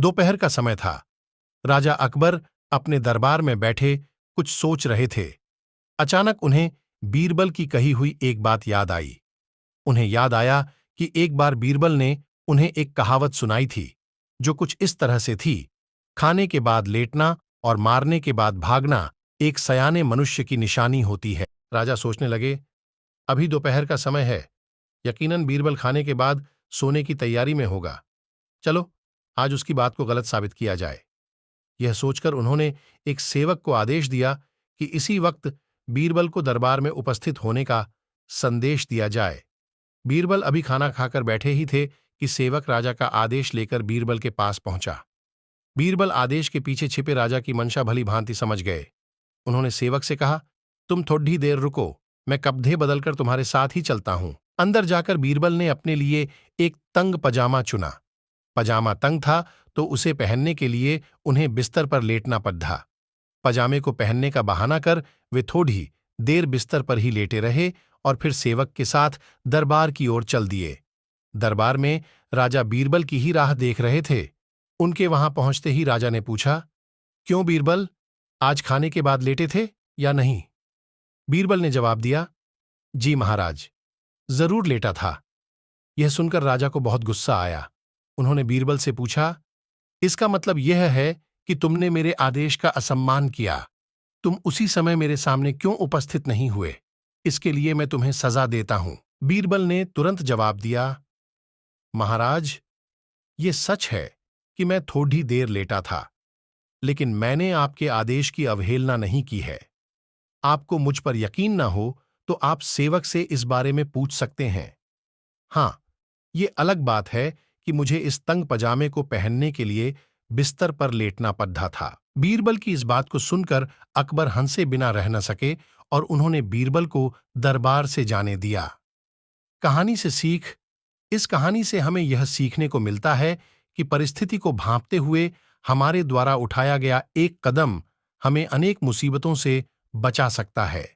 दोपहर का समय था। राजा अकबर अपने दरबार में बैठे कुछ सोच रहे थे। अचानक उन्हें बीरबल की कही हुई एक बात याद आई। उन्हें याद आया कि एक बार बीरबल ने उन्हें एक कहावत सुनाई थी, जो कुछ इस तरह से थी: खाने के बाद लेटना और मारने के बाद भागना एक सयाने मनुष्य की निशानी होती है। राजा सोचने लगे, अभी दोपहर का समय है, यकीनन बीरबल खाने के बाद सोने की तैयारी में होगा। चलो, आज उसकी बात को गलत साबित किया जाए। यह सोचकर उन्होंने एक सेवक को आदेश दिया कि इसी वक्त बीरबल को दरबार में उपस्थित होने का संदेश दिया जाए। बीरबल अभी खाना खाकर बैठे ही थे कि सेवक राजा का आदेश लेकर बीरबल के पास पहुंचा। बीरबल आदेश के पीछे छिपे राजा की मंशा भली भांति समझ गए। उन्होंने सेवक से कहा, तुम थोड़ी देर रुको, मैं कपड़े बदलकर तुम्हारे साथ ही चलता हूं। अंदर जाकर बीरबल ने अपने लिए एक तंग पजामा चुना। पजामा तंग था तो उसे पहनने के लिए उन्हें बिस्तर पर लेटना पड़ा। पजामे को पहनने का बहाना कर वे थोड़ी देर बिस्तर पर ही लेटे रहे और फिर सेवक के साथ दरबार की ओर चल दिए। दरबार में राजा बीरबल की ही राह देख रहे थे। उनके वहां पहुंचते ही राजा ने पूछा, क्यों बीरबल, आज खाने के बाद लेटे थे या नहीं? बीरबल ने जवाब दिया, जी महाराज, जरूर लेटा था। यह सुनकर राजा को बहुत गुस्सा आया। उन्होंने बीरबल से पूछा, इसका मतलब यह है कि तुमने मेरे आदेश का असम्मान किया। तुम उसी समय मेरे सामने क्यों उपस्थित नहीं हुए? इसके लिए मैं तुम्हें सजा देता हूं। बीरबल ने तुरंत जवाब दिया, महाराज, ये सच है कि मैं थोड़ी देर लेटा था, लेकिन मैंने आपके आदेश की अवहेलना नहीं की है। आपको मुझ पर यकीन न हो तो आप सेवक से इस बारे में पूछ सकते हैं। हां, ये अलग बात है कि मुझे इस तंग पजामे को पहनने के लिए बिस्तर पर लेटना पड़ा था। बीरबल की इस बात को सुनकर अकबर हंसे बिना रह न सके और उन्होंने बीरबल को दरबार से जाने दिया। कहानी से सीख। इस कहानी से हमें यह सीखने को मिलता है कि परिस्थिति को भांपते हुए हमारे द्वारा उठाया गया एक कदम हमें अनेक मुसीबतों से बचा सकता है।